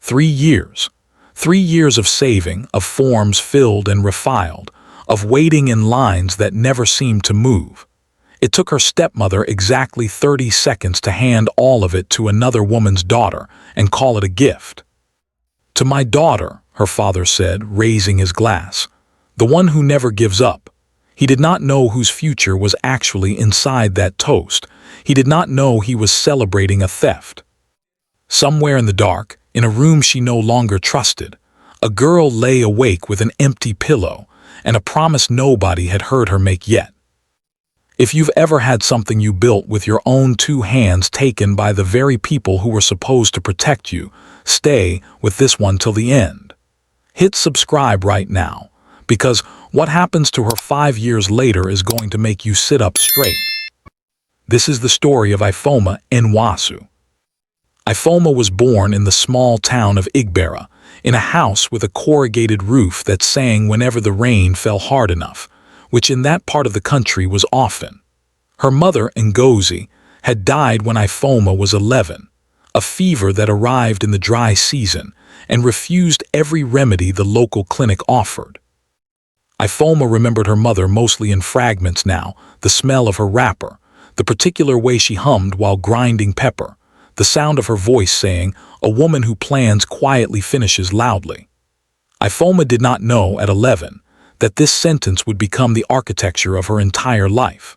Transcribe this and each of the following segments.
3 years. 3 years of saving, of forms filled and refiled, of waiting in lines that never seemed to move. It took her stepmother exactly 30 seconds to hand all of it to another woman's daughter and call it a gift. "To my daughter," her father said, raising his glass. "The one who never gives up." He did not know whose future was actually inside that toast. He did not know he was celebrating a theft. Somewhere in the dark, in a room she no longer trusted, a girl lay awake with an empty pillow and a promise nobody had heard her make yet. If you've ever had something you built with your own 2 hands taken by the very people who were supposed to protect you, stay with this one till the end. Hit subscribe right now, because what happens to her 5 years later is going to make you sit up straight. This is the story of Ifeoma Nwosu. Ifeoma was born in the small town of Igbera, in a house with a corrugated roof that sang whenever the rain fell hard enough, which in that part of the country was often. Her mother, Ngozi, had died when Ifeoma was 11, a fever that arrived in the dry season and refused every remedy the local clinic offered. Ifeoma remembered her mother mostly in fragments now, the smell of her wrapper, the particular way she hummed while grinding pepper, the sound of her voice saying, "A woman who plans quietly finishes loudly." Ifeoma did not know at 11 that this sentence would become the architecture of her entire life.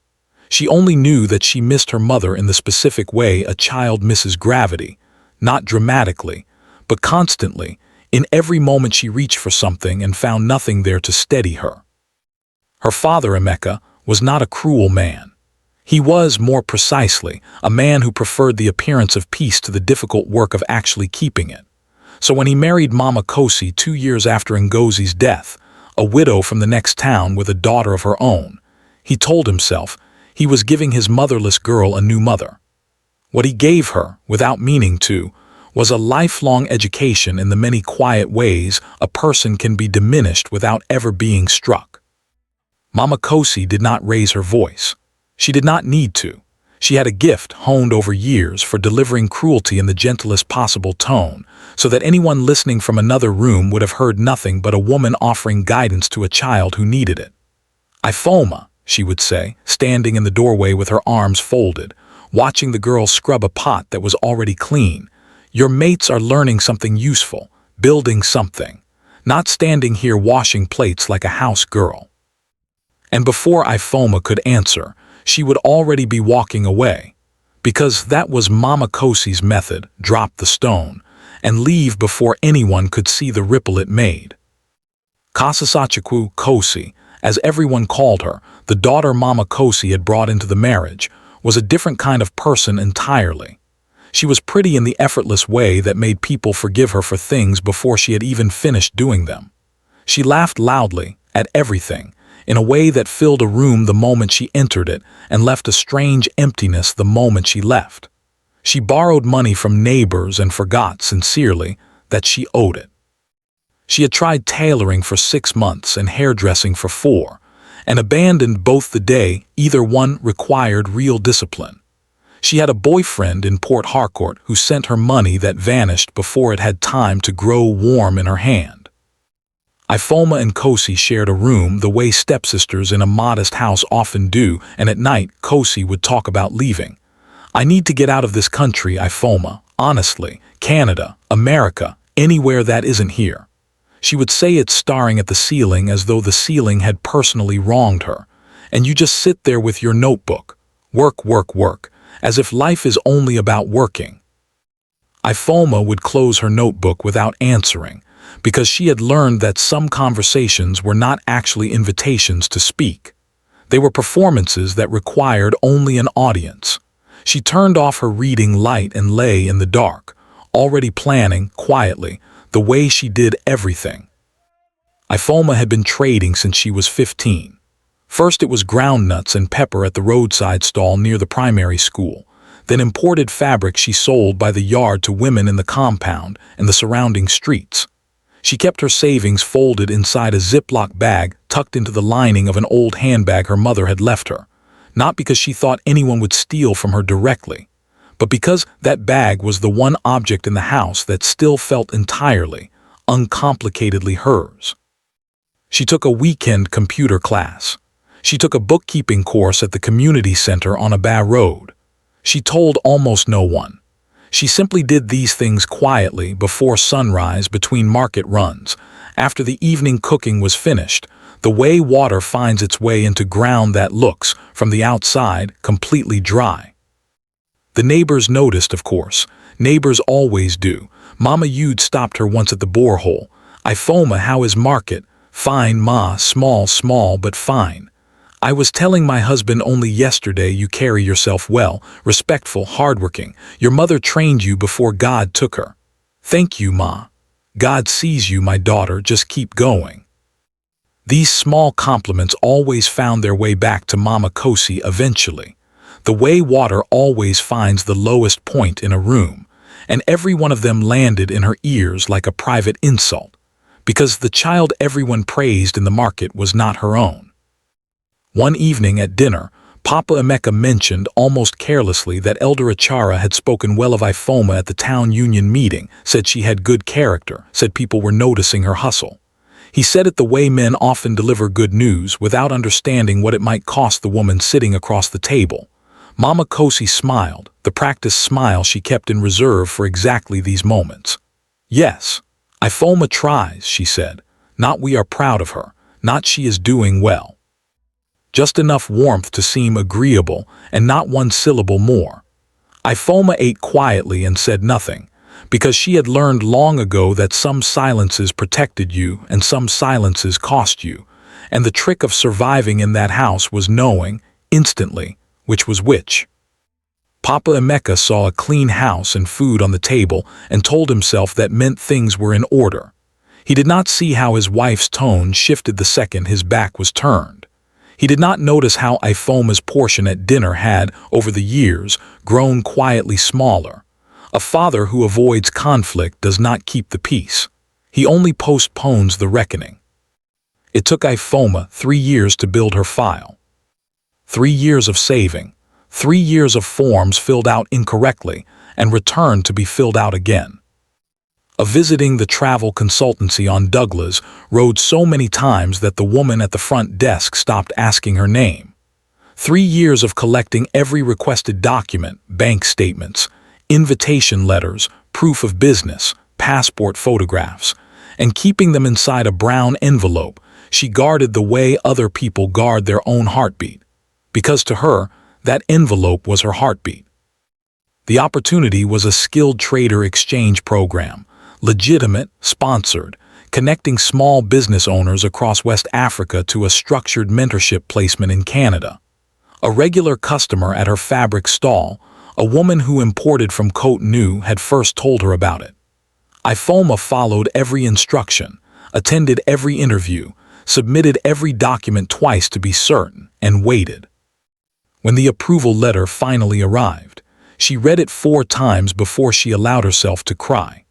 She only knew that she missed her mother in the specific way a child misses gravity, not dramatically, but constantly, in every moment she reached for something and found nothing there to steady her. Her father, Emeka, was not a cruel man. He was, more precisely, a man who preferred the appearance of peace to the difficult work of actually keeping it. So when he married Mama Kosi 2 years after Ngozi's death, a widow from the next town with a daughter of her own, he told himself he was giving his motherless girl a new mother. What he gave her, without meaning to, was a lifelong education in the many quiet ways a person can be diminished without ever being struck. Mama Kosi did not raise her voice. She did not need to. She had a gift honed over years for delivering cruelty in the gentlest possible tone, so that anyone listening from another room would have heard nothing but a woman offering guidance to a child who needed it. "Ifeoma," she would say, standing in the doorway with her arms folded, watching the girl scrub a pot that was already clean. "Your mates are learning something useful, building something, not standing here washing plates like a house girl." And before Ifeoma could answer, she would already be walking away, because that was Mama Kosi's method: drop the stone, and leave before anyone could see the ripple it made. Kasasachukwu Kosi, as everyone called her, the daughter Mama Kosi had brought into the marriage, was a different kind of person entirely. She was pretty in the effortless way that made people forgive her for things before she had even finished doing them. She laughed loudly, at everything, in a way that filled a room the moment she entered it and left a strange emptiness the moment she left. She borrowed money from neighbors and forgot, sincerely, that she owed it. She had tried tailoring for 6 months and hairdressing for 4, and abandoned both the day either one required real discipline. She had a boyfriend in Port Harcourt who sent her money that vanished before it had time to grow warm in her hand. Ifeoma and Kosi shared a room the way stepsisters in a modest house often do, and at night Kosi would talk about leaving. "I need to get out of this country, Ifeoma, honestly, Canada, America, anywhere that isn't here." She would say it staring at the ceiling as though the ceiling had personally wronged her. And you just sit there with your notebook. Work, work, work, as if life is only about working. Ifeoma would close her notebook without answering, because she had learned that some conversations were not actually invitations to speak. They were performances that required only an audience. She turned off her reading light and lay in the dark, already planning, quietly, the way she did everything. Ifeoma had been trading since she was 15. First it was groundnuts and pepper at the roadside stall near the primary school, then imported fabric she sold by the yard to women in the compound and the surrounding streets. She kept her savings folded inside a Ziploc bag tucked into the lining of an old handbag her mother had left her, not because she thought anyone would steal from her directly, but because that bag was the one object in the house that still felt entirely, uncomplicatedly hers. She took a weekend computer class. She took a bookkeeping course at the community center on a back road. She told almost no one. She simply did these things quietly before sunrise between market runs. After the evening cooking was finished, the way water finds its way into ground that looks, from the outside, completely dry. The neighbors noticed, of course. Neighbors always do. Mama Yude stopped her once at the borehole. "Ifeoma, how is market?" "Fine, ma, small, but fine. I was telling my husband only yesterday you carry yourself well, respectful, hardworking. Your mother trained you before God took her." "Thank you, ma. God sees you, my daughter, just keep going." These small compliments always found their way back to Mama Kosi eventually. The way water always finds the lowest point in a room, and every one of them landed in her ears like a private insult, because the child everyone praised in the market was not her own. One evening at dinner, Papa Emeka mentioned almost carelessly that Elder Achara had spoken well of Ifeoma at the town union meeting, said she had good character, said people were noticing her hustle. He said it the way men often deliver good news without understanding what it might cost the woman sitting across the table. Mama Kosi smiled, the practiced smile she kept in reserve for exactly these moments. "Yes, Ifeoma tries," she said. "Not we are proud of her, not she is doing well." Just enough warmth to seem agreeable, and not one syllable more. Ifeoma ate quietly and said nothing, because she had learned long ago that some silences protected you and some silences cost you, and the trick of surviving in that house was knowing, instantly, which was which. Papa Emeka saw a clean house and food on the table and told himself that meant things were in order. He did not see how his wife's tone shifted the second his back was turned. He did not notice how Ifeoma's portion at dinner had, over the years, grown quietly smaller. A father who avoids conflict does not keep the peace. He only postpones the reckoning. It took Ifeoma 3 years to build her file. 3 years of saving, 3 years of forms filled out incorrectly and returned to be filled out again. Of visiting the travel consultancy on Douglas Road so many times that the woman at the front desk stopped asking her name. 3 years of collecting every requested document, bank statements, invitation letters, proof of business, passport photographs, and keeping them inside a brown envelope. She guarded the way other people guard their own heartbeat, because to her, that envelope was her heartbeat. The opportunity was a skilled trader exchange program, legitimate, sponsored, connecting small business owners across West Africa to a structured mentorship placement in Canada. A regular customer at her fabric stall, a woman who imported from Cotonou, had first told her about it. Ifeoma followed every instruction, attended every interview, submitted every document twice to be certain, and waited. When the approval letter finally arrived, she read it 4 times before she allowed herself to cry.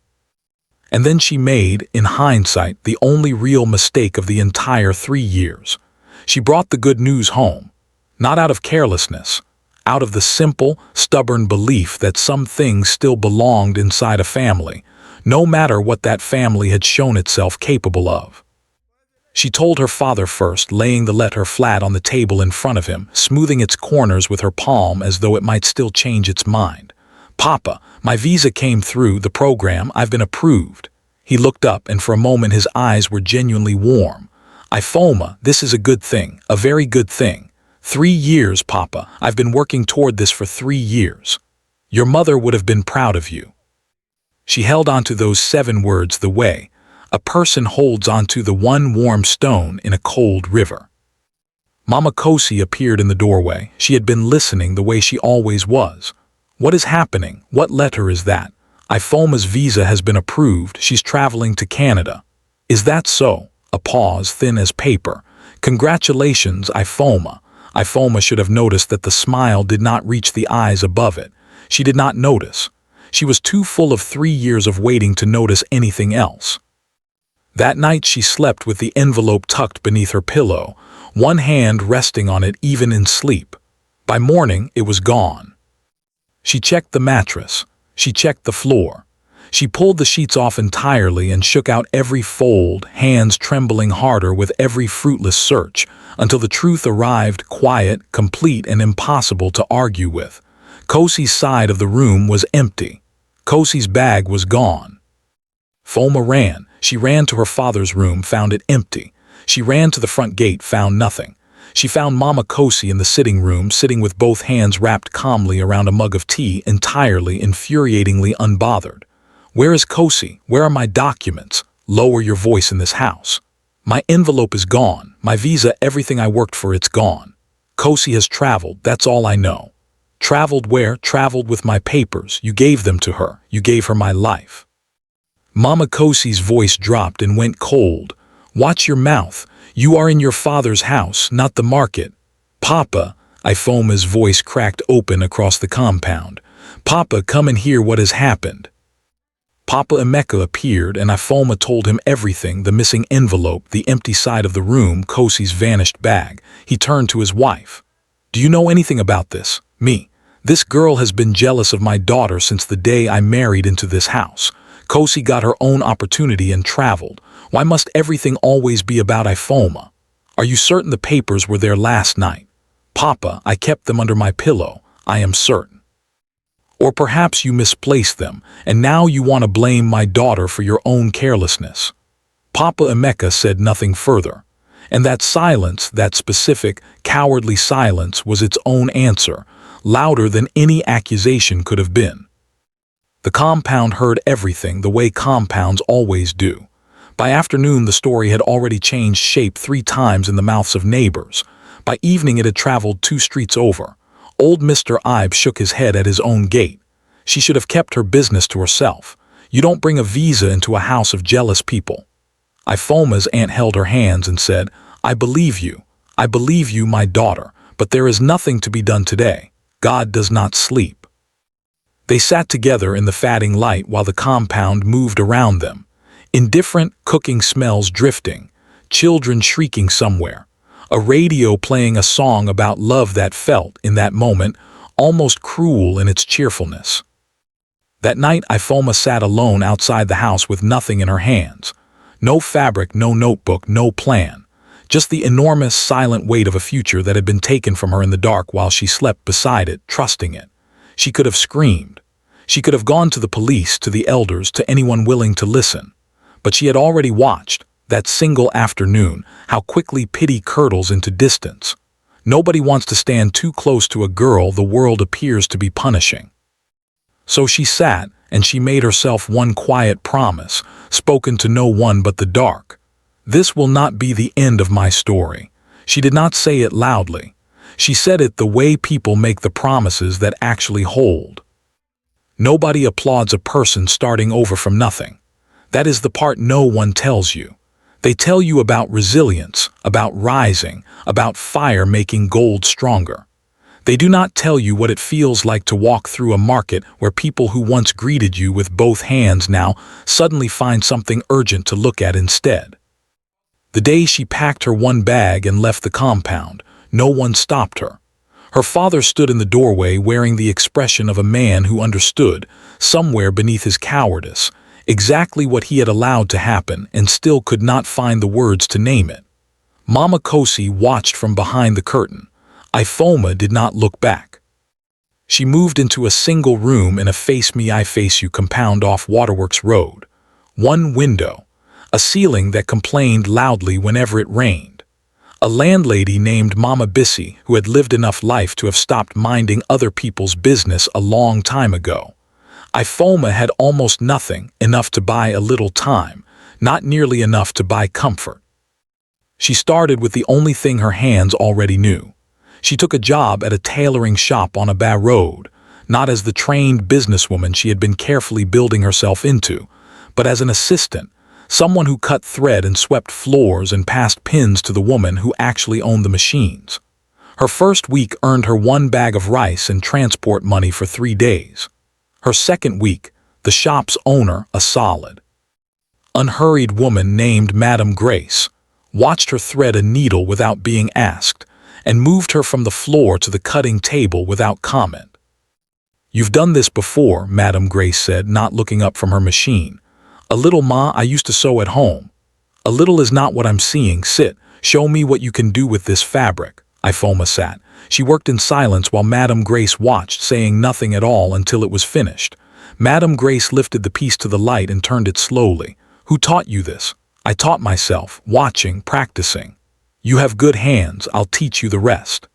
And then she made, in hindsight, the only real mistake of the entire 3 years. She brought the good news home, not out of carelessness, out of the simple, stubborn belief that some things still belonged inside a family, no matter what that family had shown itself capable of. She told her father first, laying the letter flat on the table in front of him, smoothing its corners with her palm as though it might still change its mind. "Papa, my visa came through the program, I've been approved." He looked up, and for a moment his eyes were genuinely warm. "Ifeoma, this is a good thing, a very good thing. 3 years, Papa, I've been working toward this for 3 years. Your mother would have been proud of you." She held onto those 7 words the way a person holds onto the one warm stone in a cold river. Mama Kosi appeared in the doorway. She had been listening the way she always was. "What is happening? What letter is that?" "Ifeoma's visa has been approved. She's traveling to Canada." "Is that so?" A pause, thin as paper. "Congratulations, Ifeoma." Ifeoma should have noticed that the smile did not reach the eyes above it. She did not notice. She was too full of 3 years of waiting to notice anything else. That night she slept with the envelope tucked beneath her pillow, one hand resting on it even in sleep. By morning it was gone. She checked the mattress. She checked the floor. She pulled the sheets off entirely and shook out every fold, hands trembling harder with every fruitless search, until the truth arrived, quiet, complete, and impossible to argue with. Kosi's side of the room was empty. Kosi's bag was gone. Ifeoma ran. She ran to her father's room, found it empty. She ran to the front gate, found nothing. She found Mama Kosi in the sitting room, sitting with both hands wrapped calmly around a mug of tea, entirely, infuriatingly unbothered. "Where is Kosi? Where are my documents? Lower your voice in this house. My envelope is gone. My visa, everything I worked for, it's gone. Kosi has traveled, that's all I know." "Traveled where?" "Traveled with my papers. You gave them to her. You gave her my life." Mama Kosi's voice dropped and went cold. "Watch your mouth. You are in your father's house, not the market." "Papa," Ifeoma's voice cracked open across the compound. "Papa, come and hear what has happened." Papa Emeka appeared, and Ifeoma told him everything: the missing envelope, the empty side of the room, Kosi's vanished bag. He turned to his wife. "Do you know anything about this?" "Me. This girl has been jealous of my daughter since the day I married into this house. Kosi got her own opportunity and traveled. Why must everything always be about Ifeoma? Are you certain the papers were there last night?" "Papa, I kept them under my pillow. I am certain." "Or perhaps you misplaced them, and now you want to blame my daughter for your own carelessness." Papa Emeka said nothing further. And that silence, that specific, cowardly silence, was its own answer, louder than any accusation could have been. The compound heard everything the way compounds always do. By afternoon, the story had already changed shape 3 times in the mouths of neighbors. By evening, it had traveled 2 streets over. Old Mr. Ibe shook his head at his own gate. She should have kept her business to herself. You don't bring a visa into a house of jealous people. Ifeoma's aunt held her hands and said, "I believe you. I believe you, my daughter, but there is nothing to be done today. God does not sleep." They sat together in the fading light while the compound moved around them. Indifferent, cooking smells drifting, children shrieking somewhere, a radio playing a song about love that felt, in that moment, almost cruel in its cheerfulness. That night, Ifeoma sat alone outside the house with nothing in her hands. No fabric, no notebook, no plan. Just the enormous, silent weight of a future that had been taken from her in the dark while she slept beside it, trusting it. She could have screamed. She could have gone to the police, to the elders, to anyone willing to listen. But she had already watched, that single afternoon, how quickly pity curdles into distance. Nobody wants to stand too close to a girl the world appears to be punishing. So she sat, and she made herself one quiet promise, spoken to no one but the dark. "This will not be the end of my story." She did not say it loudly. She said it the way people make the promises that actually hold. Nobody applauds a person starting over from nothing. That is the part no one tells you. They tell you about resilience, about rising, about fire making gold stronger. They do not tell you what it feels like to walk through a market where people who once greeted you with both hands now suddenly find something urgent to look at instead. The day she packed her one bag and left the compound, no one stopped her. Her father stood in the doorway wearing the expression of a man who understood, somewhere beneath his cowardice, exactly what he had allowed to happen and still could not find the words to name it. Mama Kosi watched from behind the curtain. Ifeoma did not look back. She moved into a single room in a Face Me I Face You compound off Waterworks Road. One window, a ceiling that complained loudly whenever it rained. A landlady named Mama Bissy who had lived enough life to have stopped minding other people's business a long time ago. Ifeoma had almost nothing, enough to buy a little time, not nearly enough to buy comfort. She started with the only thing her hands already knew. She took a job at a tailoring shop on a back road, not as the trained businesswoman she had been carefully building herself into, but as an assistant, someone who cut thread and swept floors and passed pins to the woman who actually owned the machines. Her first week earned her 1 bag of rice and transport money for 3 days. Her second week, the shop's owner, a solid, unhurried woman named Madam Grace, watched her thread a needle without being asked, and moved her from the floor to the cutting table without comment. "You've done this before," Madame Grace said, not looking up from her machine. "A little, ma, I used to sew at home." "A little is not what I'm seeing. Sit. Show me what you can do with this fabric." Ifeoma sat. She worked in silence while Madame Grace watched, saying nothing at all until it was finished. Madame Grace lifted the piece to the light and turned it slowly. "Who taught you this?" "I taught myself, watching, practicing." "You have good hands. I'll teach you the rest."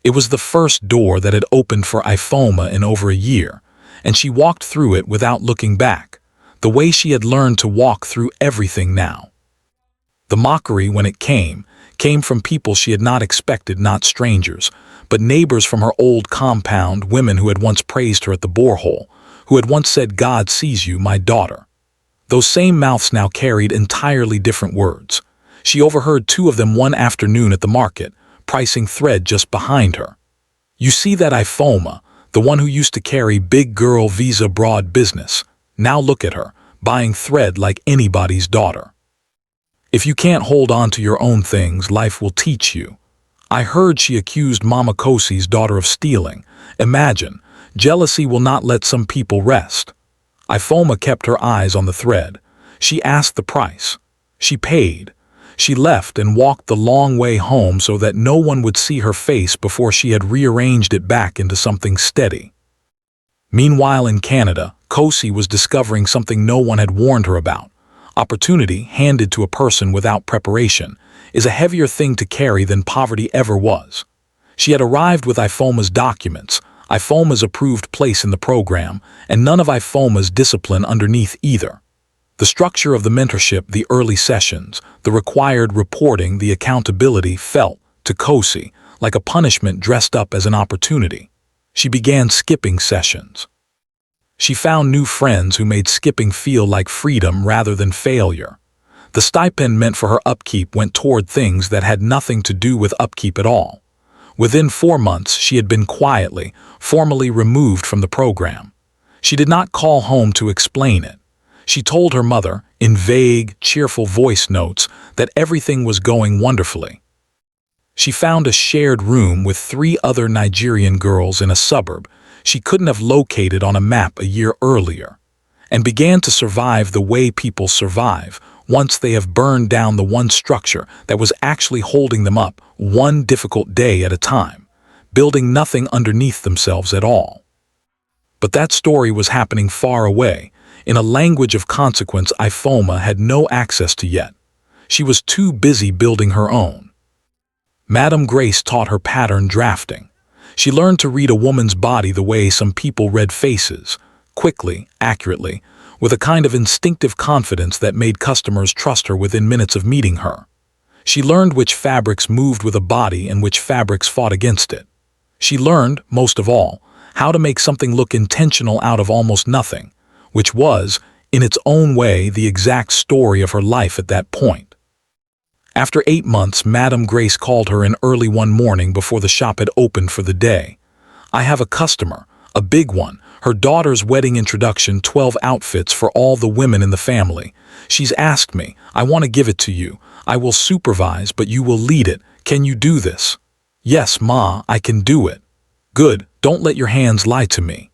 It was the first door that had opened for Ifeoma in over a year, and she walked through it without looking back, the way she had learned to walk through everything now. The mockery, when it came from people she had not expected, not strangers, but neighbors from her old compound, women who had once praised her at the borehole, who had once said, "God sees you, my daughter." Those same mouths now carried entirely different words. She overheard two of them one afternoon at the market, pricing thread just behind her. "You see that Ifeoma, the one who used to carry big girl visa broad business, now look at her, buying thread like anybody's daughter. If you can't hold on to your own things, life will teach you." I heard she accused Mama Kosi's daughter of stealing. Imagine, jealousy will not let some people rest. Ifeoma kept her eyes on the thread. She asked the price. She paid. She left and walked the long way home so that no one would see her face before she had rearranged it back into something steady. Meanwhile in Canada, Kosi was discovering something no one had warned her about. Opportunity, handed to a person without preparation, is a heavier thing to carry than poverty ever was. She had arrived with Ifeoma's documents, Ifeoma's approved place in the program, and none of Ifeoma's discipline underneath either. The structure of the mentorship, the early sessions, the required reporting, the accountability felt, to Kosi, like a punishment dressed up as an opportunity. She began skipping sessions. She found new friends who made skipping feel like freedom rather than failure. The stipend meant for her upkeep went toward things that had nothing to do with upkeep at all. Within 4 months, she had been quietly, formally removed from the program. She did not call home to explain it. She told her mother, in vague, cheerful voice notes, that everything was going wonderfully. She found a shared room with 3 other Nigerian girls in a suburb she couldn't have located on a map a year earlier, and began to survive the way people survive once they have burned down the one structure that was actually holding them up, one difficult day at a time, building nothing underneath themselves at all. But that story was happening far away, in a language of consequence Ifeoma had no access to yet. She was too busy building her own. Madame Grace taught her pattern drafting. She learned to read a woman's body the way some people read faces, quickly, accurately, with a kind of instinctive confidence that made customers trust her within minutes of meeting her. She learned which fabrics moved with a body and which fabrics fought against it. She learned, most of all, how to make something look intentional out of almost nothing, which was, in its own way, the exact story of her life at that point. After 8 months, Madame Grace called her in early one morning before the shop had opened for the day. "I have a customer, a big one, her daughter's wedding introduction, 12 outfits for all the women in the family. She's asked me, I want to give it to you. I will supervise, but you will lead it. Can you do this?" "Yes, Ma, I can do it." "Good, don't let your hands lie to me."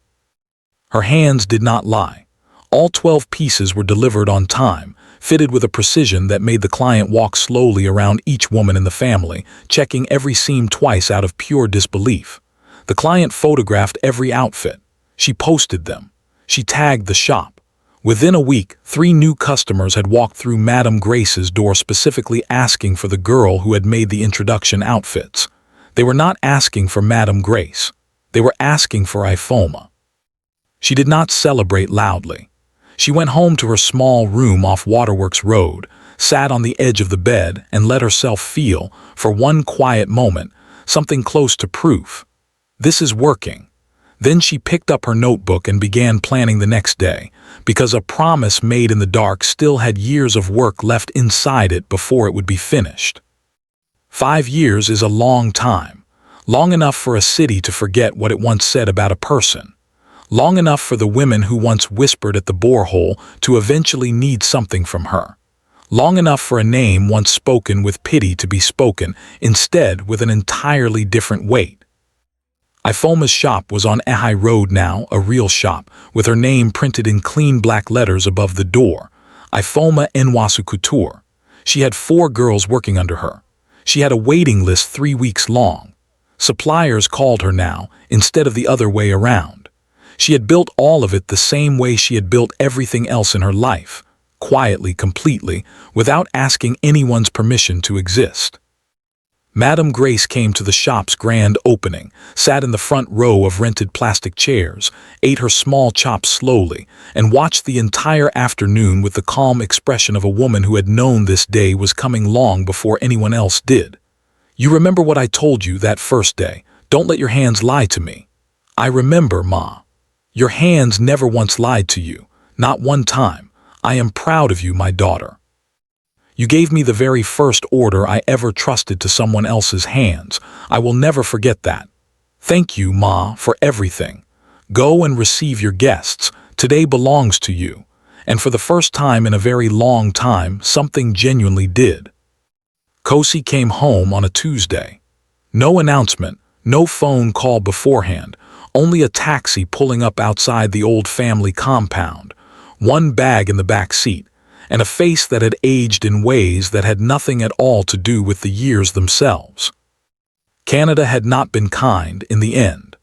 Her hands did not lie. All 12 pieces were delivered on time, fitted with a precision that made the client walk slowly around each woman in the family, checking every seam twice out of pure disbelief. The client photographed every outfit. She posted them. She tagged the shop. Within a week, 3 new customers had walked through Madame Grace's door specifically asking for the girl who had made the introduction outfits. They were not asking for Madame Grace. They were asking for Ifeoma. She did not celebrate loudly. She went home to her small room off Waterworks Road, sat on the edge of the bed, and let herself feel, for one quiet moment, something close to proof. This is working. Then she picked up her notebook and began planning the next day, because a promise made in the dark still had years of work left inside it before it would be finished. 5 years is a long time, long enough for a city to forget what it once said about a person. Long enough for the women who once whispered at the borehole to eventually need something from her. Long enough for a name once spoken with pity to be spoken, instead with an entirely different weight. Ifeoma's shop was on Ehai Road now, a real shop, with her name printed in clean black letters above the door. Ifeoma Nwosu Couture. She had 4 girls working under her. She had a waiting list 3 weeks long. Suppliers called her now, instead of the other way around. She had built all of it the same way she had built everything else in her life, quietly, completely, without asking anyone's permission to exist. Madame Grace came to the shop's grand opening, sat in the front row of rented plastic chairs, ate her small chops slowly, and watched the entire afternoon with the calm expression of a woman who had known this day was coming long before anyone else did. "You remember what I told you that first day? Don't let your hands lie to me." "I remember, Ma. Your hands never once lied to you, not one time. I am proud of you, my daughter. You gave me the very first order I ever trusted to someone else's hands. I will never forget that. Thank you, Ma, for everything. Go and receive your guests. Today belongs to you." And for the first time in a very long time, something genuinely did. Kosi came home on a Tuesday. No announcement, no phone call beforehand, only a taxi pulling up outside the old family compound, one bag in the back seat, and a face that had aged in ways that had nothing at all to do with the years themselves. Canada had not been kind in the end.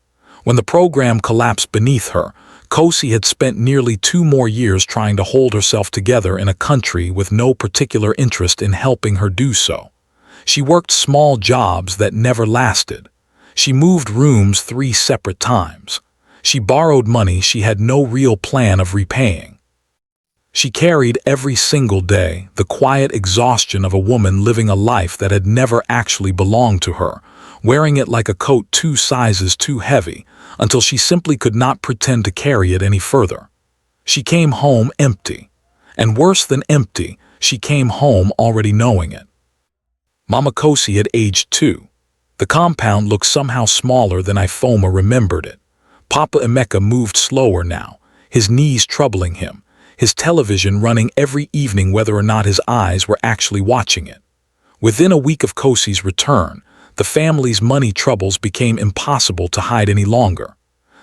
When the program collapsed beneath her, Kosi had spent nearly 2 more years trying to hold herself together in a country with no particular interest in helping her do so. She worked small jobs that never lasted. She moved rooms 3 separate times. She borrowed money she had no real plan of repaying. She carried every single day the quiet exhaustion of a woman living a life that had never actually belonged to her, wearing it like a coat 2 sizes too heavy, until she simply could not pretend to carry it any further. She came home empty. And worse than empty, she came home already knowing it. Mama Kosi had aged too. The compound looked somehow smaller than Ifeoma remembered it. Papa Emeka moved slower now, his knees troubling him, his television running every evening whether or not his eyes were actually watching it. Within a week of Kosi's return, the family's money troubles became impossible to hide any longer.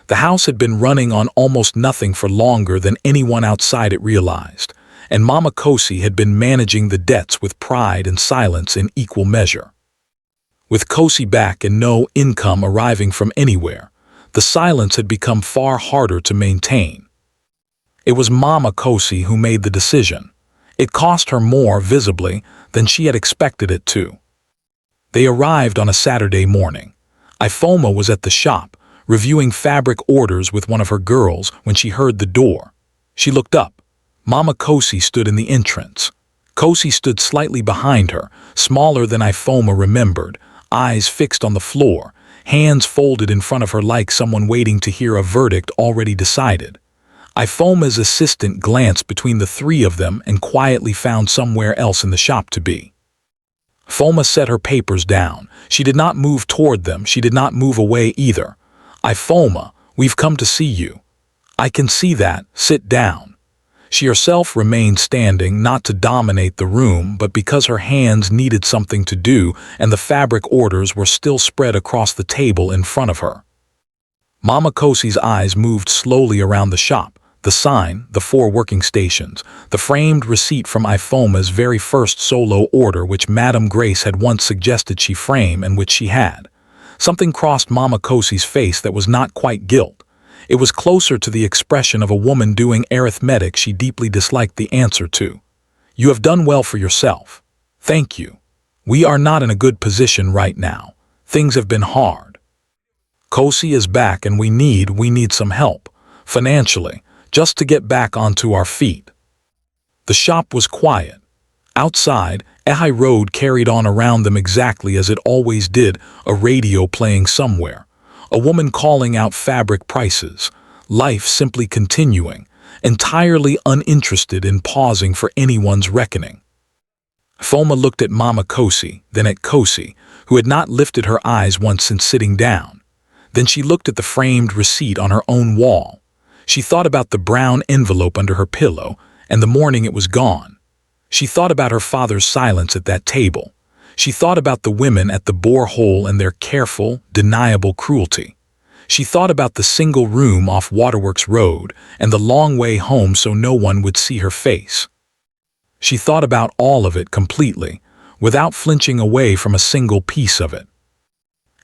The house had been running on almost nothing for longer than anyone outside it realized, and Mama Kosi had been managing the debts with pride and silence in equal measure. With Kosi back and no income arriving from anywhere, the silence had become far harder to maintain. It was Mama Kosi who made the decision. It cost her more, visibly, than she had expected it to. They arrived on a Saturday morning. Ifeoma was at the shop, reviewing fabric orders with one of her girls when she heard the door. She looked up. Mama Kosi stood in the entrance. Kosi stood slightly behind her, smaller than Ifeoma remembered, eyes fixed on the floor, hands folded in front of her like someone waiting to hear a verdict already decided. Ifeoma's assistant glanced between the 3 of them and quietly found somewhere else in the shop to be. Ifeoma set her papers down. She did not move toward them. She did not move away either. "Ifeoma, we've come to see you." "I can see that. Sit down." She herself remained standing, not to dominate the room, but because her hands needed something to do and the fabric orders were still spread across the table in front of her. Mama Kosi's eyes moved slowly around the shop. The sign, the 4 working stations, the framed receipt from Ifeoma's very first solo order which Madame Grace had once suggested she frame and which she had. Something crossed Mama Kosi's face that was not quite guilt. It was closer to the expression of a woman doing arithmetic she deeply disliked the answer to. "You have done well for yourself. Thank you. We are not in a good position right now. Things have been hard. Kosi is back and we need some help, financially, just to get back onto our feet." The shop was quiet. Outside, Ehai Road carried on around them exactly as it always did, a radio playing somewhere, a woman calling out fabric prices, life simply continuing, entirely uninterested in pausing for anyone's reckoning. Ifeoma looked at Mama Kosi, then at Kosi, who had not lifted her eyes once since sitting down. Then she looked at the framed receipt on her own wall. She thought about the brown envelope under her pillow, and the morning it was gone. She thought about her father's silence at that table. She thought about the women at the borehole and their careful, deniable cruelty. She thought about the single room off Waterworks Road and the long way home so no one would see her face. She thought about all of it completely, without flinching away from a single piece of it.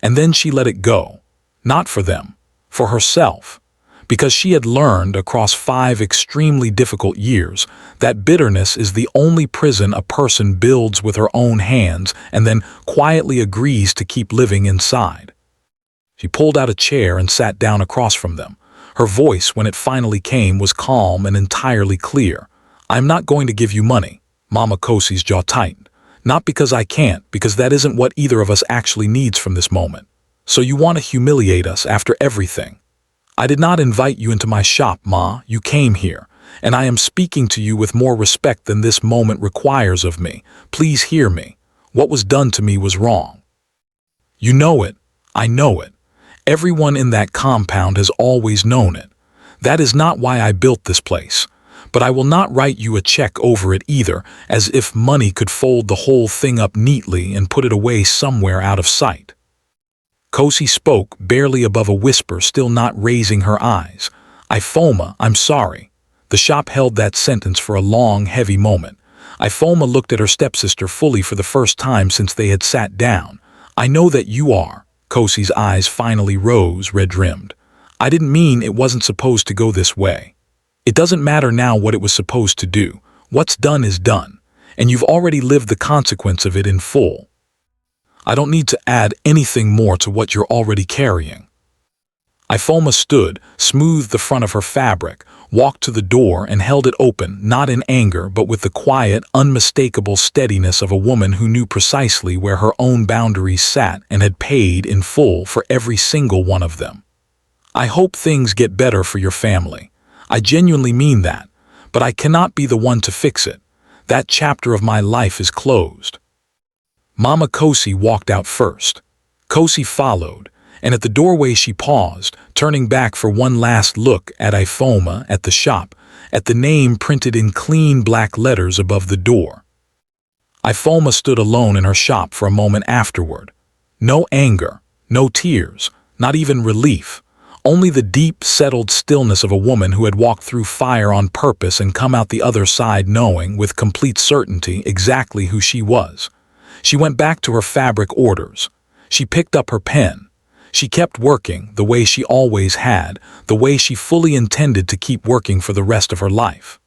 And then she let it go. Not for them, for herself. Because she had learned across 5 extremely difficult years that bitterness is the only prison a person builds with her own hands and then quietly agrees to keep living inside. She pulled out a chair and sat down across from them. Her voice, when it finally came, was calm and entirely clear. "I'm not going to give you money." Mama Kosi's jaw tightened. "Not because I can't, because that isn't what either of us actually needs from this moment. So you want to humiliate us after everything? I did not invite you into my shop, Ma. You came here, and I am speaking to you with more respect than this moment requires of me. Please hear me. What was done to me was wrong. You know it. I know it. Everyone in that compound has always known it. That is not why I built this place. But I will not write you a check over it either, as if money could fold the whole thing up neatly and put it away somewhere out of sight." Kosi spoke, barely above a whisper, still not raising her eyes. "Ifeoma, I'm sorry." The shop held that sentence for a long, heavy moment. Ifeoma looked at her stepsister fully for the first time since they had sat down. "I know that you are." Kosi's eyes finally rose, red-rimmed. "I didn't mean it wasn't supposed to go this way. It doesn't matter now what it was supposed to do. What's done is done, and you've already lived the consequence of it in full. I don't need to add anything more to what you're already carrying." Ifeoma stood, smoothed the front of her fabric, walked to the door and held it open, not in anger but with the quiet, unmistakable steadiness of a woman who knew precisely where her own boundaries sat and had paid in full for every single one of them. "I hope things get better for your family. I genuinely mean that, but I cannot be the one to fix it. That chapter of my life is closed." Mama Kosi walked out first. Kosi followed, and at the doorway she paused, turning back for one last look at Ifeoma, at the shop, at the name printed in clean black letters above the door. Ifeoma stood alone in her shop for a moment afterward. No anger, no tears, not even relief. Only the deep, settled stillness of a woman who had walked through fire on purpose and come out the other side knowing, with complete certainty, exactly who she was. She went back to her fabric orders. She picked up her pen. She kept working the way she always had, the way she fully intended to keep working for the rest of her life.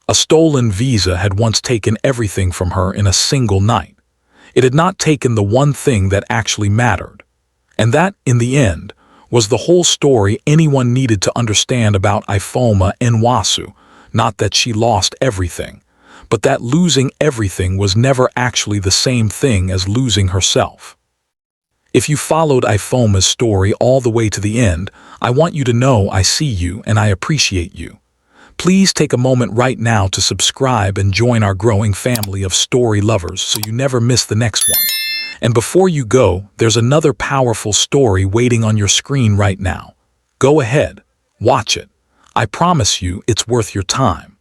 A stolen visa had once taken everything from her in a single night. It had not taken the one thing that actually mattered. And that, in the end, was the whole story anyone needed to understand about Ifeoma Nwosu. Not that she lost everything, but that losing everything was never actually the same thing as losing herself. If you followed Ifeoma's story all the way to the end, I want you to know I see you and I appreciate you. Please take a moment right now to subscribe and join our growing family of story lovers so you never miss the next one. And before you go, there's another powerful story waiting on your screen right now. Go ahead, watch it. I promise you it's worth your time.